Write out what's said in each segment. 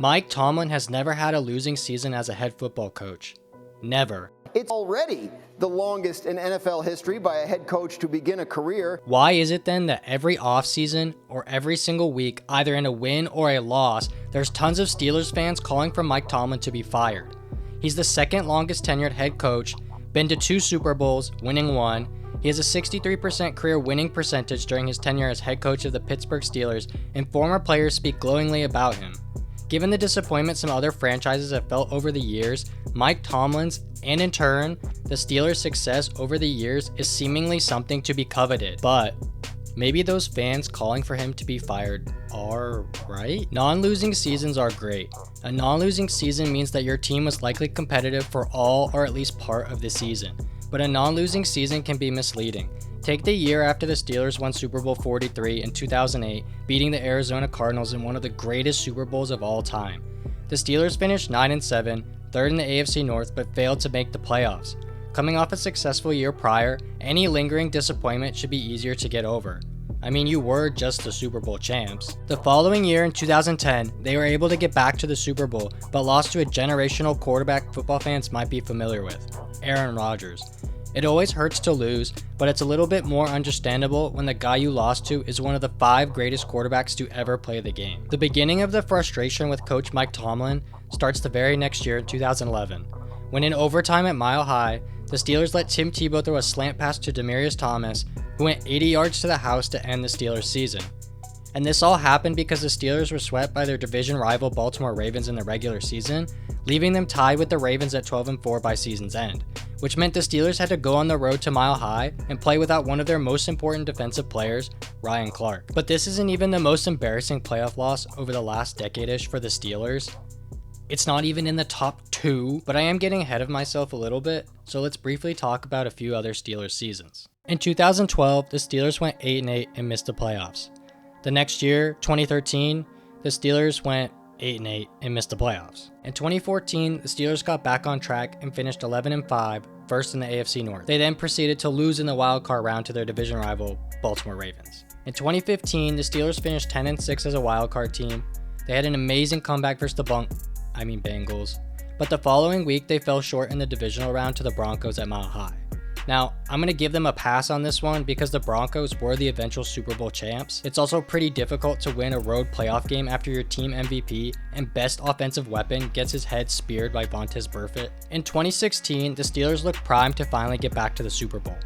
Mike Tomlin has never had a losing season as a head football coach. Never. It's already the longest in NFL history by a head coach to begin a career. Why is it then that every offseason or every single week, either in a win or a loss, there's tons of Steelers fans calling for Mike Tomlin to be fired? He's the second longest tenured head coach, been to 2 Super Bowls, winning 1. He has a 63% career winning percentage during his tenure as head coach of the Pittsburgh Steelers, and former players speak glowingly about him. Given the disappointment some other franchises have felt over the years, Mike Tomlin's, and in turn, the Steelers' success over the years is seemingly something to be coveted. But maybe those fans calling for him to be fired are right? Non-losing seasons are great. A non-losing season means that your team was likely competitive for all or at least part of the season. But a non-losing season can be misleading. Take the year after the Steelers won Super Bowl 43 in 2008, beating the Arizona Cardinals in one of the greatest Super Bowls of all time. The Steelers finished 9-7, third in the AFC North, but failed to make the playoffs. Coming off a successful year prior, any lingering disappointment should be easier to get over. I mean, you were just the Super Bowl champs. The following year in 2010, they were able to get back to the Super Bowl, but lost to a generational quarterback football fans might be familiar with, Aaron Rodgers. It always hurts to lose, but it's a little bit more understandable when the guy you lost to is one of the 5 greatest quarterbacks to ever play the game. The beginning of the frustration with coach Mike Tomlin starts the very next year in 2011, when in overtime at Mile High, the Steelers let Tim Tebow throw a slant pass to Demaryius, who went 80 yards to the house to end the Steelers' season. And this all happened because the Steelers were swept by their division rival Baltimore Ravens in the regular season, leaving them tied with the Ravens at 12-4 by season's end, which meant the Steelers had to go on the road to Mile High and play without one of their most important defensive players, Ryan Clark. But this isn't even the most embarrassing playoff loss over the last decade-ish for the Steelers. It's not even in the top 2, but I am getting ahead of myself a little bit, so let's briefly talk about a few other Steelers seasons. In 2012, the Steelers went 8-8 and missed the playoffs. The next year, 2013, the Steelers went 8-8 and missed the playoffs. In 2014, the Steelers got back on track and finished 11-5, first in the AFC North. They then proceeded to lose in the wildcard round to their division rival, Baltimore Ravens. In 2015, the Steelers finished 10-6 as a wildcard team. They had an amazing comeback versus the Bengals, but the following week they fell short in the divisional round to the Broncos at Mile High. Now, I'm going to give them a pass on this one because the Broncos were the eventual Super Bowl champs. It's also pretty difficult to win a road playoff game after your team MVP and best offensive weapon gets his head speared by Vontaze Burfict. In 2016, the Steelers looked primed to finally get back to the Super Bowl.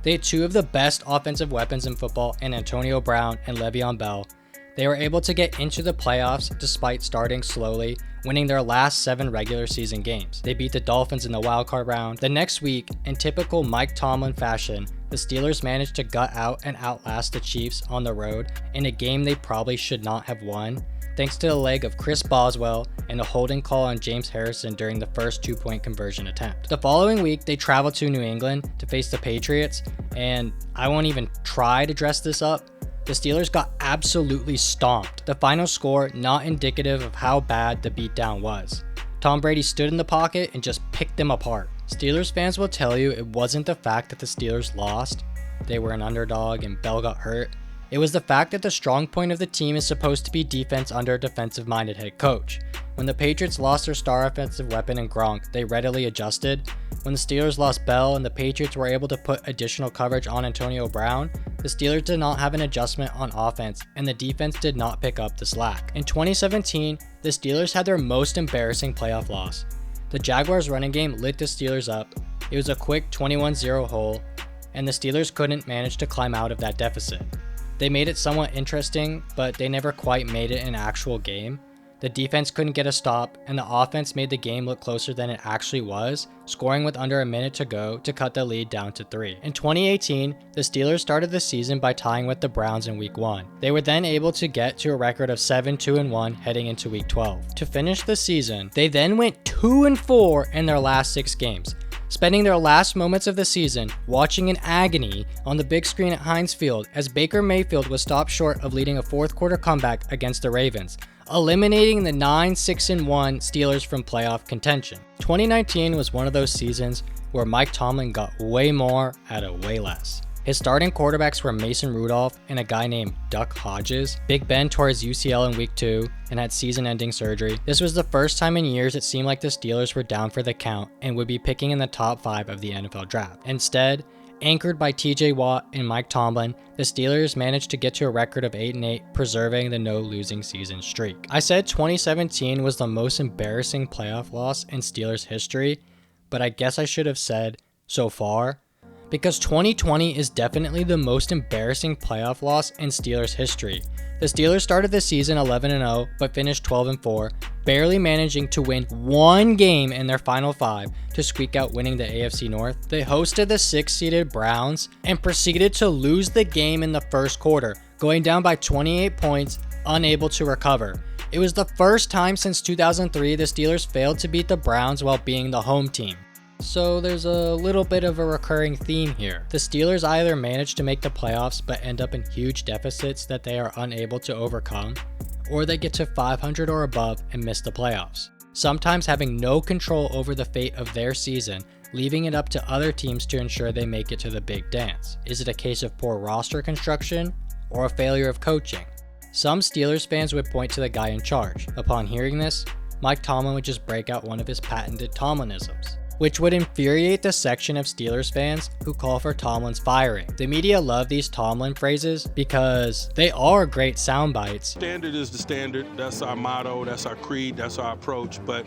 They had 2 of the best offensive weapons in football in Antonio Brown and Le'Veon Bell. They were able to get into the playoffs despite starting slowly, winning their last 7 regular season games. They beat the Dolphins in the wildcard round. The next week, in typical Mike Tomlin fashion, the Steelers managed to gut out and outlast the Chiefs on the road in a game they probably should not have won, thanks to the leg of Chris Boswell and a holding call on James Harrison during the first 2-point conversion attempt. The following week, they traveled to New England to face the Patriots, and I won't even try to dress this up. The Steelers got absolutely stomped. The final score not indicative of how bad the beatdown was. Tom Brady stood in the pocket and just picked them apart. Steelers fans will tell you it wasn't the fact that the Steelers lost, they were an underdog and Bell got hurt. It was the fact that the strong point of the team is supposed to be defense under a defensive-minded head coach. When the Patriots lost their star offensive weapon in Gronk, they readily adjusted. When the Steelers lost Bell and the Patriots were able to put additional coverage on Antonio Brown, the Steelers did not have an adjustment on offense, and the defense did not pick up the slack. In 2017, the Steelers had their most embarrassing playoff loss. The Jaguars' running game lit the Steelers up. It was a quick 21-0 hole, and the Steelers couldn't manage to climb out of that deficit. They made it somewhat interesting, but they never quite made it an actual game. The defense couldn't get a stop, and the offense made the game look closer than it actually was, scoring with under a minute to go to cut the lead down to 3. In 2018, the Steelers started the season by tying with the Browns in Week 1. They were then able to get to a record of 7-2-1 heading into Week 12. To finish the season, they then went 2-4 in their last 6 games, spending their last moments of the season watching in agony on the big screen at Heinz Field as Baker Mayfield was stopped short of leading a 4th quarter comeback against the Ravens, eliminating the 9-6-1 Steelers from playoff contention. 2019 was one of those seasons where Mike Tomlin got way more out of way less. His starting quarterbacks were Mason Rudolph and a guy named Duck Hodges. Big Ben tore his UCL in week 2 and had season-ending surgery. This was the first time in years it seemed like the Steelers were down for the count and would be picking in the top 5 of the NFL draft. Instead, anchored by TJ Watt and Mike Tomlin, the Steelers managed to get to a record of 8-8, preserving the no-losing season streak. I said 2017 was the most embarrassing playoff loss in Steelers history, but I guess I should have said so far, because 2020 is definitely the most embarrassing playoff loss in Steelers history. The Steelers started the season 11-0, but finished 12-4, barely managing to win one game in their final 5 to squeak out winning the AFC North. They hosted the 6-seeded Browns and proceeded to lose the game in the first quarter, going down by 28 points, unable to recover. It was the first time since 2003 the Steelers failed to beat the Browns while being the home team. So there's a little bit of a recurring theme here. The Steelers either manage to make the playoffs but end up in huge deficits that they are unable to overcome, or they get to 500 or above and miss the playoffs, sometimes having no control over the fate of their season, leaving it up to other teams to ensure they make it to the big dance. Is it a case of poor roster construction or a failure of coaching? Some Steelers fans would point to the guy in charge. Upon hearing this, Mike Tomlin would just break out one of his patented Tomlinisms, which would infuriate the section of Steelers fans who call for Tomlin's firing. The media love these Tomlin phrases because they are great sound bites. Standard is the standard. That's our motto, that's our creed, that's our approach, but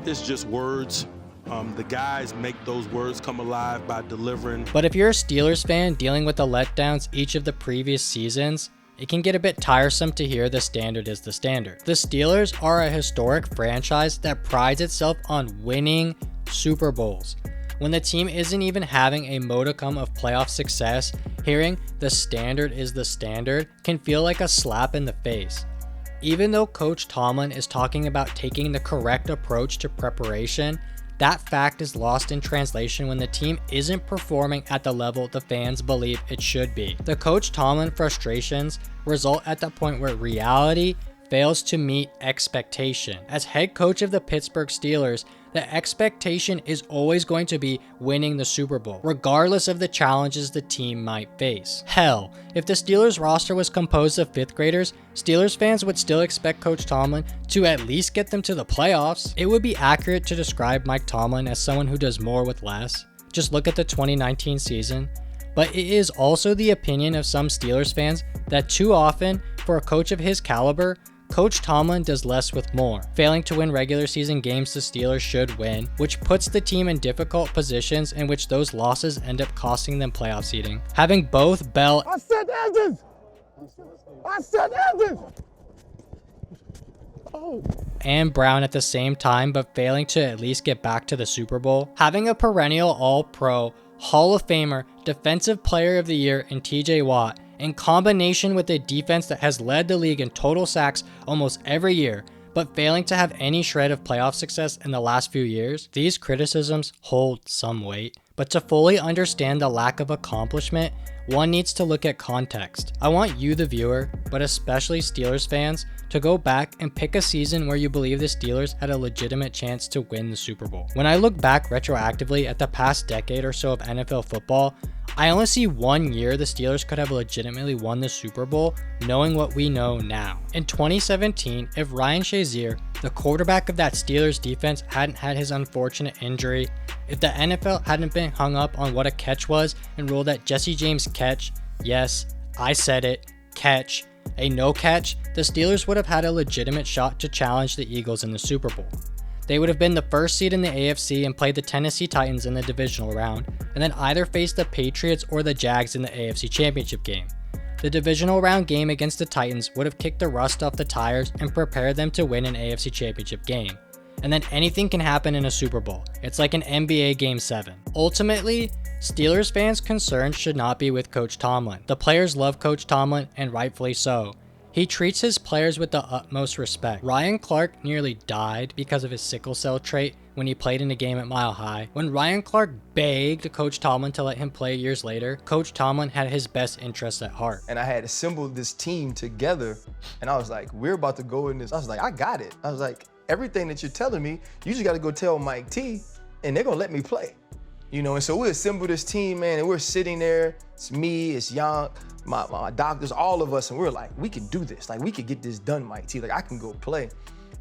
it's just words. The guys make those words come alive by delivering. But if you're a Steelers fan dealing with the letdowns each of the previous seasons, it can get a bit tiresome to hear the standard is the standard. The Steelers are a historic franchise that prides itself on winning Super Bowls. When the team isn't even having a modicum of playoff success, hearing the standard is the standard can feel like a slap in the face. Even though Coach Tomlin is talking about taking the correct approach to preparation, that fact is lost in translation when the team isn't performing at the level the fans believe it should be. The Coach Tomlin frustrations result at the point where reality fails to meet expectation. As head coach of the Pittsburgh Steelers, the expectation is always going to be winning the Super Bowl, regardless of the challenges the team might face. Hell, if the Steelers roster was composed of 5th graders, Steelers fans would still expect Coach Tomlin to at least get them to the playoffs. It would be accurate to describe Mike Tomlin as someone who does more with less. Just look at the 2019 season. But it is also the opinion of some Steelers fans that too often, for a coach of his caliber, Coach Tomlin does less with more, failing to win regular season games the Steelers should win, which puts the team in difficult positions in which those losses end up costing them playoff seeding. Having both Bell and Brown at the same time but failing to at least get back to the Super Bowl. Having a perennial All-Pro, Hall of Famer, Defensive Player of the Year in TJ Watt, in combination with a defense that has led the league in total sacks almost every year, but failing to have any shred of playoff success in the last few years, these criticisms hold some weight. But to fully understand the lack of accomplishment, one needs to look at context. I want you, the viewer, but especially Steelers fans, to go back and pick a season where you believe the Steelers had a legitimate chance to win the Super Bowl. When I look back retroactively at the past decade or so of NFL football, I only see one year the Steelers could have legitimately won the Super Bowl, knowing what we know now. In 2017, if Ryan Shazier, the quarterback of that Steelers defense, hadn't had his unfortunate injury, if the NFL hadn't been hung up on what a catch was and ruled that Jesse James' catch, yes, I said it, catch, a no catch, the Steelers would have had a legitimate shot to challenge the Eagles in the Super Bowl. They would have been the first seed in the AFC and played the Tennessee Titans in the divisional round, and then either face the Patriots or the Jags in the AFC Championship game. The divisional round game against the Titans would have kicked the rust off the tires and prepared them to win an AFC Championship game. And then anything can happen in a Super Bowl. It's like an NBA Game 7. Ultimately, Steelers fans' concerns should not be with Coach Tomlin. The players love Coach Tomlin, and rightfully so. He treats his players with the utmost respect. Ryan Clark nearly died because of his sickle cell trait when he played in a game at Mile High. When Ryan Clark begged Coach Tomlin to let him play years later, Coach Tomlin had his best interests at heart. And I had assembled this team together, and I was like, we're about to go in this. I was like, I got it. I was like, everything that you're telling me, you just got to go tell Mike T, and they're going to let me play. You know, and so we assembled this team, man, and we're sitting there. It's me, it's Young, my doctors, all of us, and we're like, we can do this. Like, we could get this done, Mike T. Like, I can go play.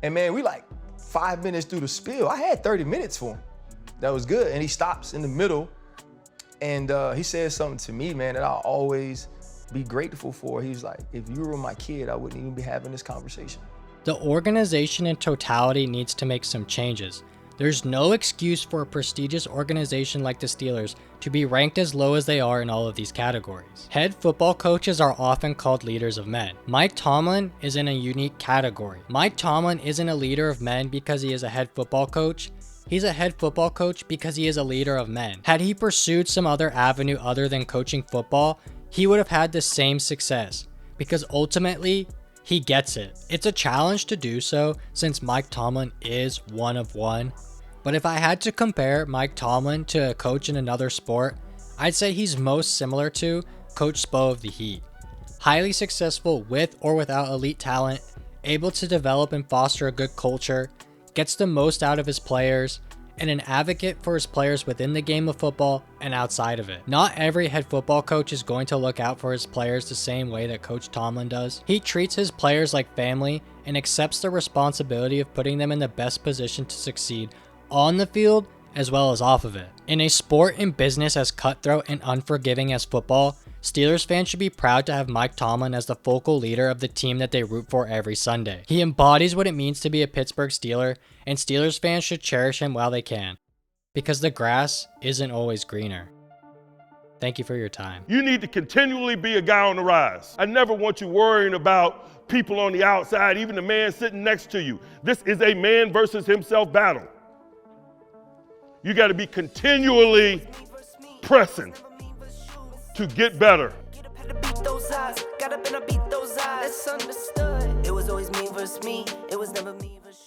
And man, we like 5 minutes through the spiel. I had 30 minutes for him. That was good. And he stops in the middle, and he said something to me, man, that I'll always be grateful for. He was like, if you were my kid, I wouldn't even be having this conversation. The organization in totality needs to make some changes. There's no excuse for a prestigious organization like the Steelers to be ranked as low as they are in all of these categories. Head football coaches are often called leaders of men. Mike Tomlin is in a unique category. Mike Tomlin isn't a leader of men because he is a head football coach. He's a head football coach because he is a leader of men. Had he pursued some other avenue other than coaching football, he would have had the same success, because ultimately, he gets it. It's a challenge to do so since Mike Tomlin is one of one. But if I had to compare Mike Tomlin to a coach in another sport, I'd say he's most similar to Coach Spo of the Heat. Highly successful with or without elite talent, able to develop and foster a good culture, gets the most out of his players, and an advocate for his players within the game of football and outside of it. Not every head football coach is going to look out for his players the same way that Coach Tomlin does. He treats his players like family and accepts the responsibility of putting them in the best position to succeed on the field as well as off of it. In a sport and business as cutthroat and unforgiving as football, Steelers fans should be proud to have Mike Tomlin as the focal leader of the team that they root for every Sunday. He embodies what it means to be a Pittsburgh Steeler, and Steelers fans should cherish him while they can, because the grass isn't always greener. Thank you for your time. You need to continually be a guy on the rise. I never want you worrying about people on the outside, even the man sitting next to you. This is a man versus himself battle. You got to be continually pressing to get better. Gotta beat those eyes. That's understood. It was always me versus me. It was never me versus you.